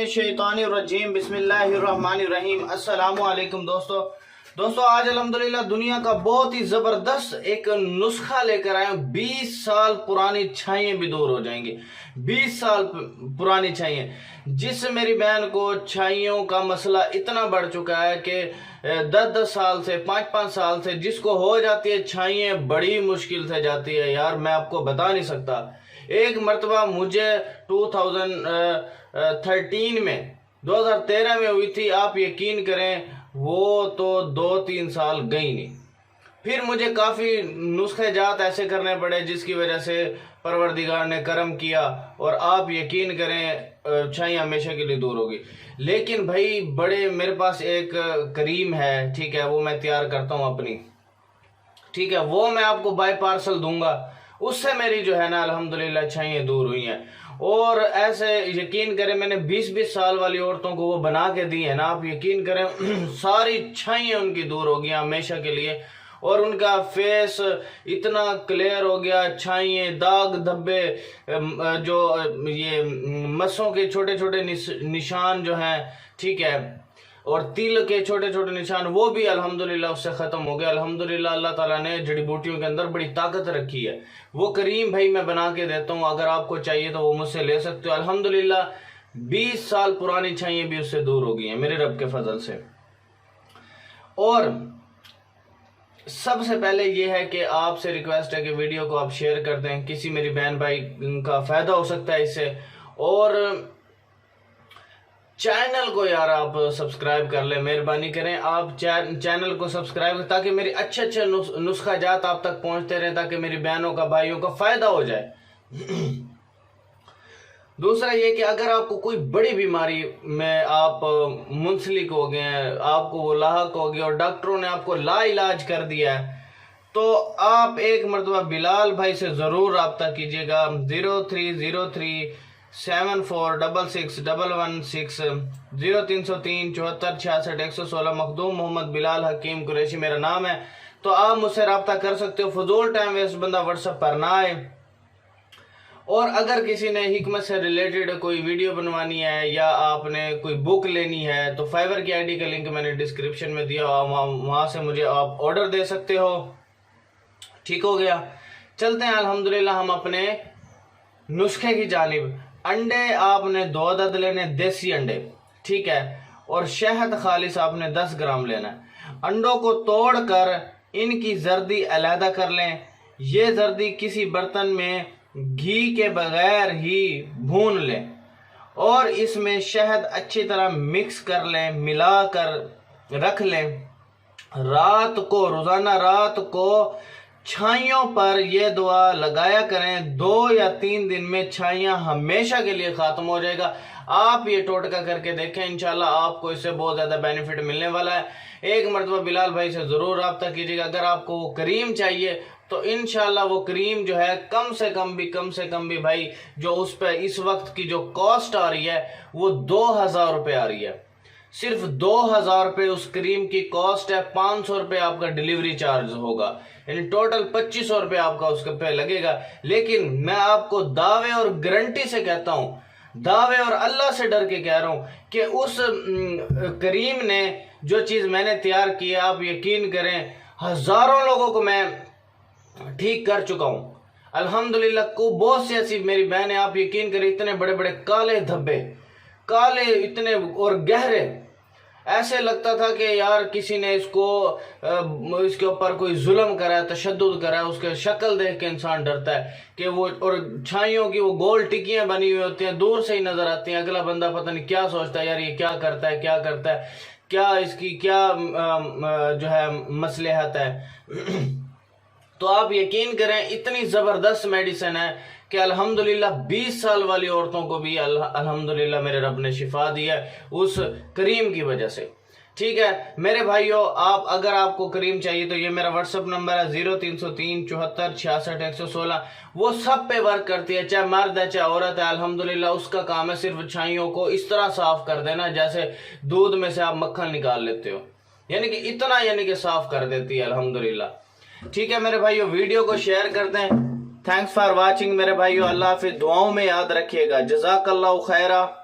शैतानिर्रजीम बिस्मिल्लाहिर्रहमानिर्रहीम। अस्सलाम वालेकुम दोस्तों आज अल्हम्दुलिल्लाह दुनिया का बहुत ही ज़बरदस्त एक नुस्खा लेकर आए हैं। 20 साल पुरानी छाइयाँ भी दूर हो जाएंगी। 20 साल पुरानी छाइयाँ, जिससे मेरी बहन को छाइयों का मसला इतना बढ़ चुका है कि 10-10 साल से 5-5 साल से जिसको हो जाती है छाइयाँ बड़ी मुश्किल से जाती है। यार मैं आपको बता नहीं सकता। एक मर्तबा मुझे 2013 में 2013 में हुई थी। आप यकीन करें वो तो 2-3 साल गई नहीं। फिर मुझे काफ़ी नुस्खे जात ऐसे करने पड़े जिसकी वजह से परवरदिगार ने करम किया और आप यकीन करें छाई हमेशा के लिए दूर होगी। लेकिन भाई बड़े मेरे पास एक करीम है, ठीक है, वो मैं तैयार करता हूँ अपनी, ठीक है, वो मैं आपको बाय पार्सल दूंगा। उससे मेरी जो है ना अल्हम्दुलिल्लाह छाइयाँ दूर हुई हैं। और ऐसे यकीन करें मैंने 20-20 साल वाली औरतों को वो बना के दी है ना, आप यकीन करें सारी छाइयाँ उनकी दूर हो गई हमेशा के लिए। और उनका फेस इतना क्लियर हो गया, छाइयाँ दाग धब्बे जो ये मसों के छोटे छोटे निशान जो हैं, ठीक है, और तिल के छोटे छोटे निशान वो भी अल्हम्दुलिल्लाह उससे ख़त्म हो गया। अल्हम्दुलिल्लाह अल्लाह ताला ने जड़ी बूटियों के अंदर बड़ी ताकत रखी है। वो करीम भाई मैं बना के देता हूँ, अगर आपको चाहिए तो वो मुझसे ले सकते हो। अल्हम्दुलिल्लाह 20 साल पुरानी छाइयाँ भी उससे दूर हो गई हैं मेरे रब के फजल से। और सबसे पहले ये है कि आपसे रिक्वेस्ट है कि वीडियो को आप शेयर कर दें, किसी मेरी बहन भाई का फ़ायदा हो सकता है इससे। और चैनल को यार आप सब्सक्राइब कर लें, मेहरबानी करें आप चैनल को सब्सक्राइब करें ताकि मेरी अच्छे नुस्खा जात आप तक पहुंचते रहे, ताकि मेरी बहनों का भाइयों का फ़ायदा हो जाए। दूसरा ये कि अगर आपको कोई बड़ी बीमारी में आप मुंसलिक हो गए हैं, आपको वो लाहक हो गया और डॉक्टरों ने आपको लाइलाज कर दिया है, तो आप एक मरतबा बिलाल भाई से ज़रूर रब्ता कीजिएगा। 030374661116 0303 7466 116 मखदूम मोहम्मद बिलाल हकीम कुरैशी मेरा नाम है। तो आप मुझसे रब्ता कर सकते हो। फजूल टाइम वेस्ट बंदा व्हाट्सएप पर ना आए। और अगर किसी ने हिकमत से रिलेटेड कोई वीडियो बनवानी है या आपने कोई बुक लेनी है तो फाइवर की आईडी का लिंक मैंने डिस्क्रिप्शन में दिया, वहाँ से मुझे आप ऑर्डर दे सकते हो। ठीक हो गया, चलते हैं अल्हम्दुलिल्लाह हम अपने नुस्खे की जानिब। अंडे आपने 2 अदद लेने, देसी अंडे, ठीक है, और शहद खालिस आपने 10 ग्राम लेना है। अंडों को तोड़कर इनकी जर्दी अलहदा कर लें। ये जर्दी किसी बर्तन में घी के बगैर ही भून लें और इसमें शहद अच्छी तरह मिक्स कर लें, मिला कर रख लें। रात को, रोजाना रात को छाइयों पर यह दुआ लगाया करें। 2 या 3 दिन में छाइयाँ हमेशा के लिए ख़त्म हो जाएगा। आप ये टोटका करके देखें, इंशाल्लाह आपको इससे बहुत ज़्यादा बेनिफिट मिलने वाला है। एक मरतबा बिलाल भाई से ज़रूर रब्ता कीजिएगा। अगर आपको वो करीम चाहिए तो इंशाल्लाह वो करीम जो है कम से कम भी भाई जो उस पर इस वक्त की जो कॉस्ट आ रही है वो 2000 रुपये आ रही है। सिर्फ 2000 रुपये उस क्रीम की कॉस्ट है। 500 रुपये आपका डिलीवरी चार्ज होगा, यानी टोटल 2500 रुपये आपका उसके पे लगेगा। लेकिन मैं आपको दावे और गारंटी से कहता हूँ, दावे और अल्लाह से डर के कह रहा हूँ कि उस करीम ने जो चीज़ मैंने तैयार की है, आप यकीन करें हज़ारों लोगों को मैं ठीक कर चुका हूँ अल्हम्दुलिल्लाह। को बहुत सी ऐसी मेरी बहनें, आप यकीन करें, इतने बड़े बड़े काले धब्बे, काले इतने और गहरे, ऐसे लगता था कि यार किसी ने इसके ऊपर कोई जुल्म करा है, तशद्दुद करा है। उसके शक्ल देख के इंसान डरता है कि वो, और छाइयों की वो गोल टिकियां बनी हुई होती हैं, दूर से ही नजर आती हैं। अगला बंदा पता नहीं क्या सोचता है, यार ये क्या करता है, क्या इसकी क्या जो है मसलहत है। तो आप यकीन करें इतनी ज़बरदस्त मेडिसिन है कि अल्हम्दुलिल्लाह 20 साल वाली औरतों को भी अल्हम्दुलिल्लाह मेरे रब ने शिफा दी है उस करीम की वजह से। ठीक है मेरे भाइयों, अगर आपको करीम चाहिए तो ये मेरा व्हाट्सअप नंबर है 0303 74 66 116। वो सब पे वर्क करती है, चाहे मर्द है चाहे औरत है। अल्हम्दुलिल्लाह उसका काम है सिर्फ छाइयों को इस तरह साफ कर देना जैसे दूध में से आप मक्खन निकाल लेते हो, यानी कि इतना, यानी कि साफ कर देती है अल्हम्दुलिल्लाह। ठीक है मेरे भाइयों, वीडियो को शेयर कर दें। थैंक्स फॉर वाचिंग मेरे भाइयों। अल्लाह हाफिज़। दुआओं में याद रखिएगा। जज़ाकल्लाहु खैरा।